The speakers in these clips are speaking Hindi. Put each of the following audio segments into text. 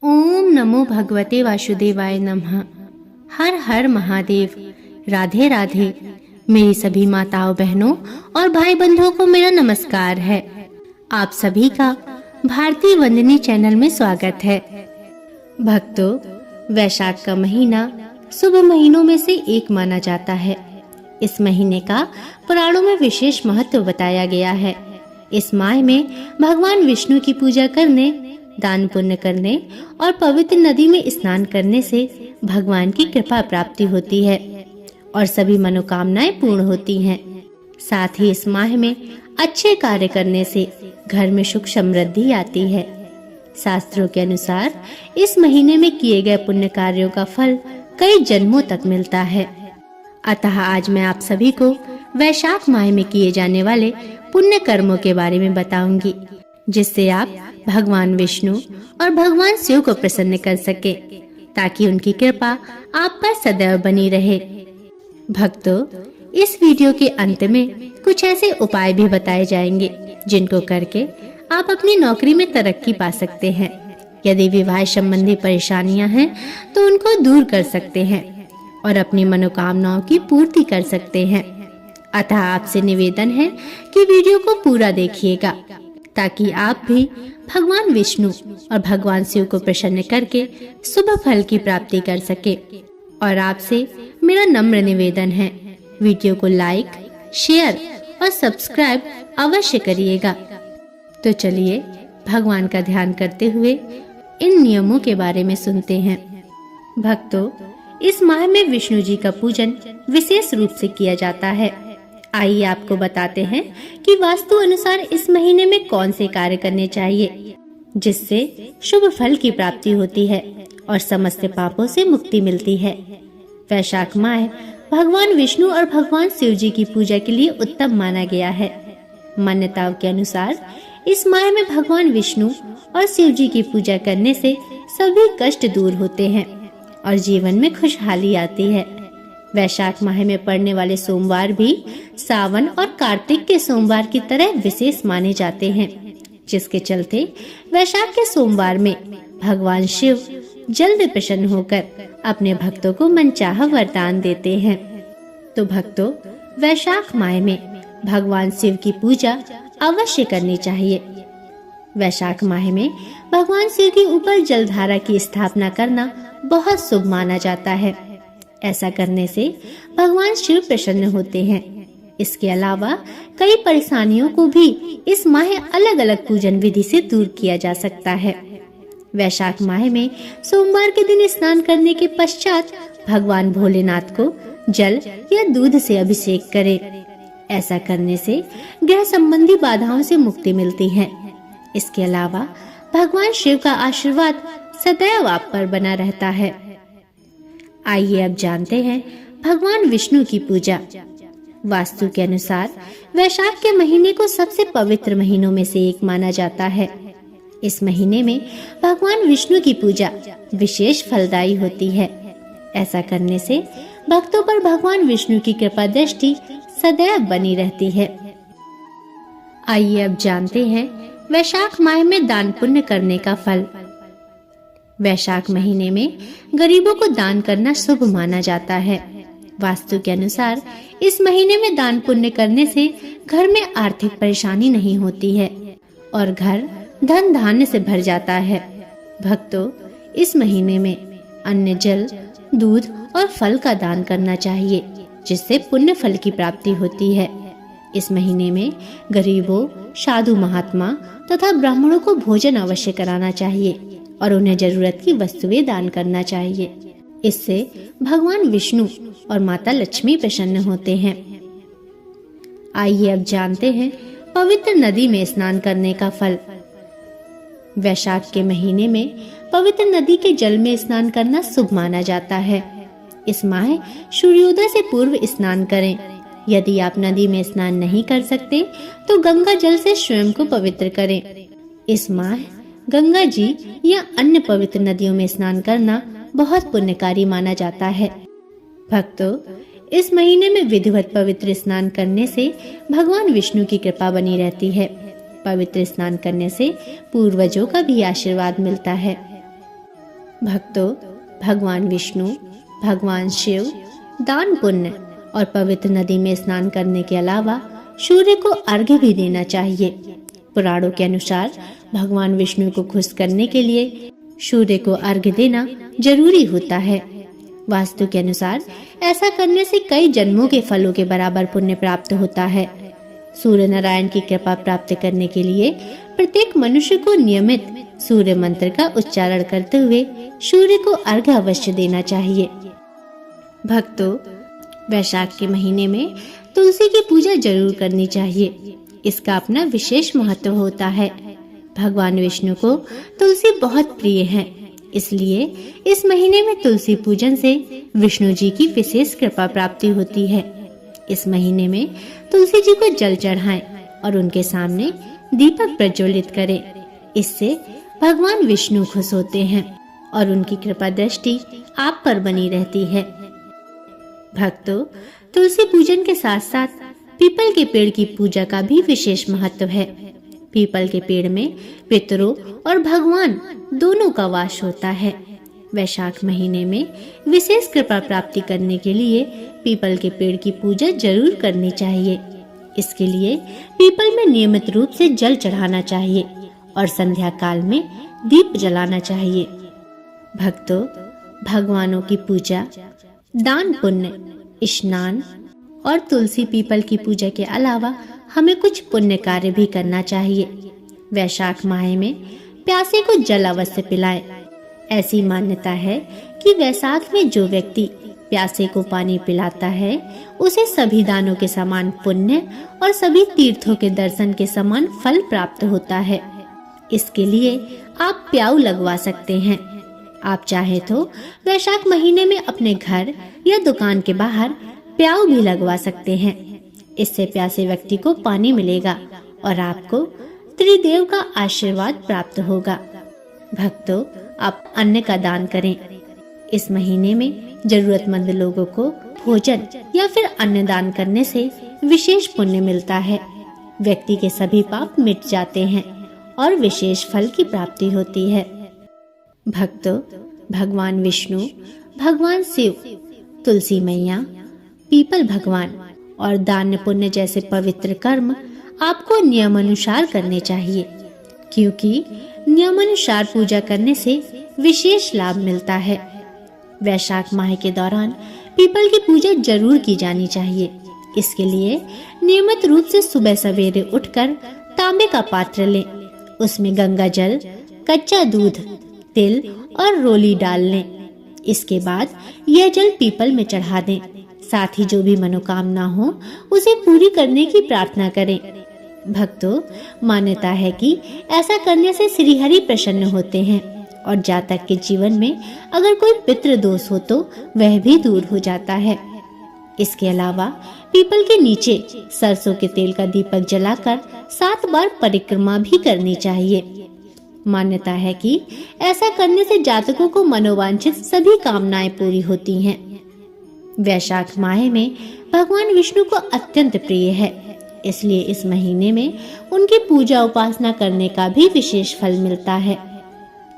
ओम नमो भगवते वासुदेवाय नमः। हर हर महादेव। राधे राधे। मेरी सभी माताओं बहनों और भाई बंधुओं को मेरा नमस्कार है। आप सभी का भारतीय वंदनी चैनल में स्वागत है। भक्तों, वैशाख का महीना शुभ महीनों में से एक माना जाता है। इस महीने का पुराणों में विशेष महत्व बताया गया है। इस माह में भगवान विष्णु की पूजा करने, दान पुण्य करने और पवित्र नदी में स्नान करने से भगवान की कृपा प्राप्ति होती है और सभी मनोकामनाएं पूर्ण होती हैं। साथ ही इस माह में अच्छे कार्य करने से घर में सुख समृद्धि आती है। शास्त्रों के अनुसार इस महीने में किए गए पुण्य कार्यों का फल कई जन्मों तक मिलता है। अतः आज मैं आप सभी को वैशाख माह में किए जाने वाले पुण्य कर्मों के बारे में बताऊंगी, जिससे आप भगवान विष्णु और भगवान शिव को प्रसन्न कर सके, ताकि उनकी कृपा आप पर सदैव बनी रहे। भक्तों, इस वीडियो के अंत में कुछ ऐसे उपाय भी बताए जाएंगे जिनको करके आप अपनी नौकरी में तरक्की पा सकते हैं। यदि विवाह संबंधी परेशानियां हैं तो उनको दूर कर सकते हैं और अपनी मनोकामनाओं की पूर्ति कर सकते हैं। अतः आपसे निवेदन है कि वीडियो को पूरा देखिएगा, ताकि आप भी भगवान विष्णु और भगवान शिव को प्रसन्न करके शुभ फल की प्राप्ति कर सके। और आपसे मेरा नम्र निवेदन है, वीडियो को लाइक, शेयर और सब्सक्राइब अवश्य करिएगा। तो चलिए भगवान का ध्यान करते हुए इन नियमों के बारे में सुनते हैं। भक्तों, इस माह में विष्णु जी का पूजन विशेष रूप से किया जाता है। आइए आपको बताते हैं कि वास्तु अनुसार इस महीने में कौन से कार्य करने चाहिए, जिससे शुभ फल की प्राप्ति होती है और समस्त पापों से मुक्ति मिलती है। वैशाख माह भगवान विष्णु और भगवान शिव जी की पूजा के लिए उत्तम माना गया है। मान्यताओं के अनुसार इस माह में भगवान विष्णु और शिव जी की पूजा करने से सभी कष्ट दूर होते हैं और जीवन में खुशहाली आती है। वैशाख माह में पड़ने वाले सोमवार भी सावन और कार्तिक के सोमवार की तरह विशेष माने जाते हैं, जिसके चलते वैशाख के सोमवार में भगवान शिव जल्द प्रसन्न होकर अपने भक्तों को मनचाहा वरदान देते हैं। तो भक्तों, वैशाख माह में भगवान शिव की पूजा अवश्य करनी चाहिए। वैशाख माह में भगवान शिव के ऊपर जलधारा की स्थापना करना बहुत शुभ माना जाता है। ऐसा करने से भगवान शिव प्रसन्न होते हैं। इसके अलावा कई परेशानियों को भी इस माह अलग अलग पूजन विधि से दूर किया जा सकता है। वैशाख माह में सोमवार के दिन स्नान करने के पश्चात भगवान भोलेनाथ को जल या दूध से अभिषेक करें। ऐसा करने से ग्रह संबंधी बाधाओं से मुक्ति मिलती है। इसके अलावा भगवान शिव का आशीर्वाद सदैव आप पर बना रहता है। आइए अब जानते हैं भगवान विष्णु की पूजा। वास्तु के अनुसार वैशाख के महीने को सबसे पवित्र महीनों में से एक माना जाता है। इस महीने में भगवान विष्णु की पूजा विशेष फलदायी होती है। ऐसा करने से भक्तों पर भगवान विष्णु की कृपा दृष्टि सदैव बनी रहती है। आइए अब जानते हैं वैशाख माह में दान पुण्य करने का फल। वैशाख महीने में गरीबों को दान करना शुभ माना जाता है। वास्तु के अनुसार इस महीने में दान पुण्य करने से घर में आर्थिक परेशानी नहीं होती है और घर धन धान्य से भर जाता है। भक्तों, इस महीने में अन्न, जल, दूध और फल का दान करना चाहिए, जिससे पुण्य फल की प्राप्ति होती है। इस महीने में गरीबों, साधु महात्मा तथा ब्राह्मणों को भोजन अवश्य कराना चाहिए और उन्हें जरूरत की वस्तुएं दान करना चाहिए। इससे भगवान विष्णु और माता लक्ष्मी प्रसन्न होते हैं। आइए अब जानते हैं पवित्र नदी में स्नान करने का फल। वैशाख के महीने में पवित्र नदी के जल में स्नान करना शुभ माना जाता है। इस माह सूर्योदय से पूर्व स्नान करें। यदि आप नदी में स्नान नहीं कर सकते तो गंगा जल से स्वयं को पवित्र करें। इस माह गंगा जी या अन्य पवित्र नदियों में स्नान करना बहुत पुण्यकारी माना जाता है। भक्तों, इस महीने में विधिवत पवित्र स्नान करने से भगवान विष्णु की कृपा बनी रहती है। पवित्र स्नान करने से पूर्वजों का भी आशीर्वाद मिलता है। भक्तों, भगवान विष्णु, भगवान शिव दान पुण्य और पवित्र नदी में स्नान करने के अलावा सूर्य को अर्घ्य भी देना चाहिए। पुराणों के अनुसार भगवान विष्णु को खुश करने के लिए सूर्य को अर्घ्य देना जरूरी होता है। वास्तु के अनुसार ऐसा करने से कई जन्मों के फलों के बराबर पुण्य प्राप्त होता है। सूर्य नारायण की कृपा प्राप्त करने के लिए प्रत्येक मनुष्य को नियमित सूर्य मंत्र का उच्चारण करते हुए सूर्य को अर्घ्य अवश्य देना चाहिए। भक्तों, वैशाख के महीने में तुलसी की पूजा जरूर करनी चाहिए। इसका अपना विशेष महत्व होता है। भगवान विष्णु को तुलसी बहुत प्रिय है, इसलिए इस महीने में तुलसी पूजन से विष्णु जी की विशेष कृपा प्राप्ति होती है। इस महीने में तुलसी जी को जल चढ़ाएं और उनके सामने दीपक प्रज्वलित करें। इससे भगवान विष्णु खुश होते हैं और उनकी कृपा दृष्टि आप पर बनी रहती है। भक्तों, तुलसी पूजन के साथ साथ पीपल के पेड़ की पूजा का भी विशेष महत्व है। पीपल के पेड़ में पितरों और भगवान दोनों का वास होता है। वैशाख महीने में विशेष कृपा प्राप्ति करने के लिए पीपल के पेड़ की पूजा जरूर करनी चाहिए। इसके लिए पीपल में नियमित रूप से जल चढ़ाना चाहिए और संध्या काल में दीप जलाना चाहिए। भक्तों, भगवानों की पूजा, दान पुण्य, स्नान और तुलसी पीपल की पूजा के अलावा हमें कुछ पुण्य कार्य भी करना चाहिए। वैशाख माह में प्यासे को जल अवश्य पिलाएं। ऐसी मान्यता है कि वैशाख में जो व्यक्ति प्यासे को पानी पिलाता है उसे सभी दानों के समान पुण्य और सभी तीर्थों के दर्शन के समान फल प्राप्त होता है। इसके लिए आप प्याऊ लगवा सकते हैं। आप चाहे तो वैशाख महीने में अपने घर या दुकान के बाहर प्याऊ भी लगवा सकते हैं। इससे प्यासे व्यक्ति को पानी मिलेगा और आपको त्रिदेव का आशीर्वाद प्राप्त होगा। भक्तों, आप अन्न का दान करें। इस महीने में जरूरतमंद लोगों को भोजन या फिर अन्न दान करने से विशेष पुण्य मिलता है। व्यक्ति के सभी पाप मिट जाते हैं और विशेष फल की प्राप्ति होती है। भक्तों, भगवान विष्णु, भगवान शिव, तुलसी मैया, पीपल भगवान और दान पुण्य जैसे पवित्र कर्म आपको नियमानुसार करने चाहिए, क्योंकि नियमानुसार पूजा करने से विशेष लाभ मिलता है। वैशाख माह के दौरान पीपल की पूजा जरूर की जानी चाहिए। इसके लिए नियमित रूप से सुबह सवेरे उठकर तांबे का पात्र लें, उसमें गंगा जल, कच्चा दूध, तिल और रोली डाल लें। इसके बाद यह जल पीपल में चढ़ा दें। साथ ही जो भी मनोकामना हो उसे पूरी करने की प्रार्थना करें। भक्तों, मान्यता है कि ऐसा करने से श्रीहरि प्रसन्न होते हैं और जातक के जीवन में अगर कोई पितृ दोष हो तो वह भी दूर हो जाता है। इसके अलावा पीपल के नीचे सरसों के तेल का दीपक जलाकर 7 बार परिक्रमा भी करनी चाहिए। मान्यता है कि ऐसा करने से जातकों को मनोवांछित सभी कामनाएं पूरी होती हैं। वैशाख माह में भगवान विष्णु को अत्यंत प्रिय है, इसलिए इस महीने में उनकी पूजा उपासना करने का भी विशेष फल मिलता है।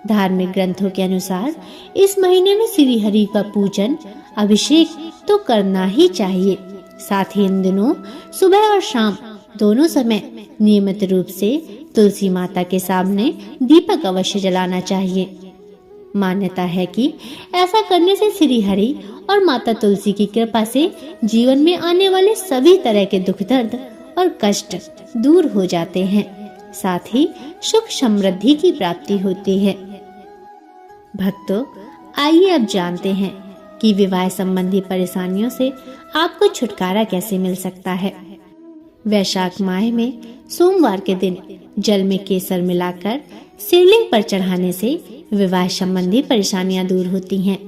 धार्मिक ग्रंथों के अनुसार इस महीने में श्री हरि का पूजन, अभिषेक तो करना ही चाहिए। साथ ही इन दिनों सुबह और शाम दोनों समय नियमित रूप से तुलसी माता के सामने दीपक अवश्य जलाना चाहिए। मान्यता है कि ऐसा करने से श्री हरि और माता तुलसी की कृपा से जीवन में आने वाले सभी तरह के दुख दर्द और कष्ट दूर हो जाते हैं। साथ ही सुख समृद्धि की प्राप्ति होती है। भक्तों, आइए अब जानते हैं कि विवाह संबंधी परेशानियों से आपको छुटकारा कैसे मिल सकता है। वैशाख माह में सोमवार के दिन जल में केसर मिलाकर शिवलिंग पर चढ़ाने से विवाह संबंधी परेशानियां दूर होती हैं।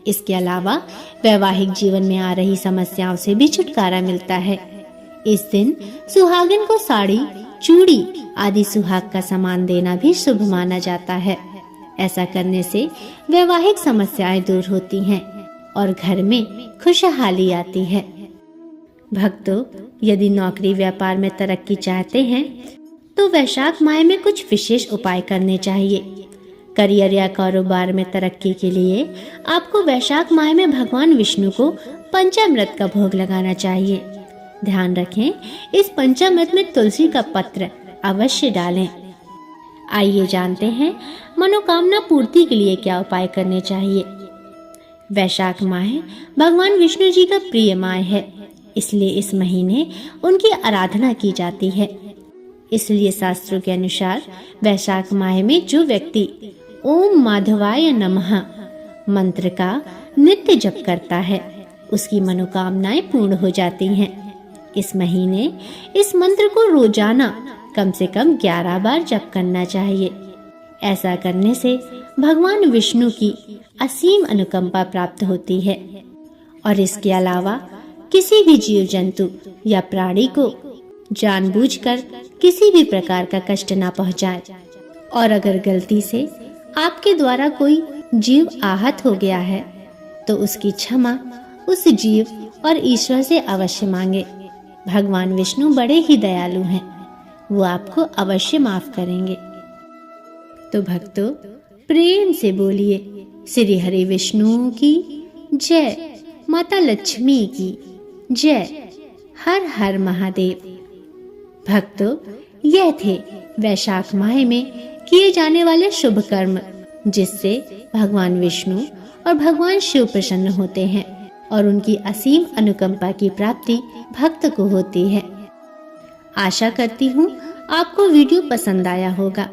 इसके अलावा वैवाहिक जीवन में आ रही समस्याओं से भी छुटकारा मिलता है। इस दिन सुहागिन को साड़ी, चूड़ी आदि सुहाग का सामान देना भी शुभ माना जाता है। ऐसा करने से वैवाहिक समस्याएं दूर होती हैं और घर में खुशहाली आती है। भक्तों, यदि नौकरी व्यापार में तरक्की चाहते हैं तो वैशाख माह में कुछ विशेष उपाय करने चाहिए। करियर या कारोबार में तरक्की के लिए आपको वैशाख माह में भगवान विष्णु को पंचामृत का भोग लगाना चाहिए। ध्यान रखें, इस पंचामृत में तुलसी का पत्र अवश्य डालें। आइए जानते हैं मनोकामना पूर्ति के लिए क्या उपाय करने चाहिए। वैशाख माह भगवान विष्णु जी का प्रिय माह है, इसलिए इस महीने उनकी आराधना की जाती है। इसलिए शास्त्रों के अनुसार वैशाख माह में जो व्यक्ति ओम माधवाय नमः मंत्र का नित्य जप करता है, उसकी मनोकामनाएं पूर्ण हो जाती हैं। इस महीने इस मंत्र को रोजाना कम से कम 11 बार जप करना चाहिए। ऐसा करने से भगवान विष्णु की असीम अनुकंपा प्राप्त होती है और इसके अलावा किसी भी जीव जंतु या प्राणी को जानबूझकर किसी भी प्रकार का कष्ट ना पहुंचाए। और अगर गलती से आपके द्वारा कोई जीव आहत हो गया है तो उसकी क्षमा उस जीव और ईश्वर से अवश्य मांगे। भगवान विष्णु बड़े ही दयालु हैं, वो आपको अवश्य माफ करेंगे। तो भक्तों, प्रेम से बोलिए श्री हरि विष्णु की जय, माता लक्ष्मी की जय, हर हर महादेव। भक्तों, यह थे वैशाख माह में किए जाने वाले शुभ कर्म, जिससे भगवान विष्णु और भगवान शिव प्रसन्न होते हैं और उनकी असीम अनुकंपा की प्राप्ति भक्त को होती है। आशा करती हूँ आपको वीडियो पसंद आया होगा।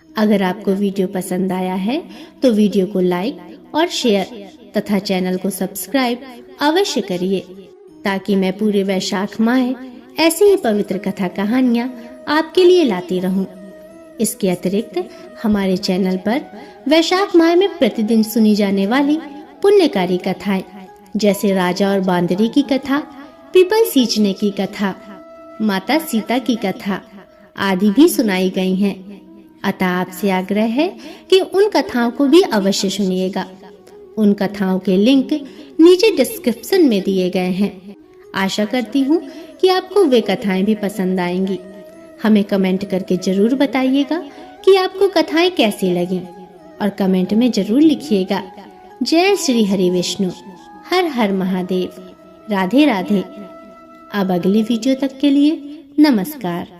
अगर आपको वीडियो पसंद आया है तो वीडियो को लाइक और शेयर तथा चैनल को सब्सक्राइब अवश्य करिए, ताकि मैं पूरे वैशाख माह ऐसी ही पवित्र कथा कहानियाँ आपके लिए लाती रहूं। इसके अतिरिक्त हमारे चैनल पर वैशाख माह में प्रतिदिन सुनी जाने वाली पुण्यकारी कथाएं, जैसे राजा और बांदरी की कथा, पीपल सींचने की कथा, माता सीता की कथा आदि भी सुनाई गई हैं। अतः आपसे आग्रह है कि उन कथाओं को भी अवश्य सुनिएगा। उन कथाओं के लिंक नीचे डिस्क्रिप्शन में दिए गए हैं। आशा करती हूँ कि आपको वे कथाएं भी पसंद आएंगी। हमें कमेंट करके जरूर बताइएगा कि आपको कथाएं कैसी लगी और कमेंट में जरूर लिखिएगा जय श्री हरि विष्णु, हर हर महादेव, राधे राधे। अब अगली वीडियो तक के लिए नमस्कार।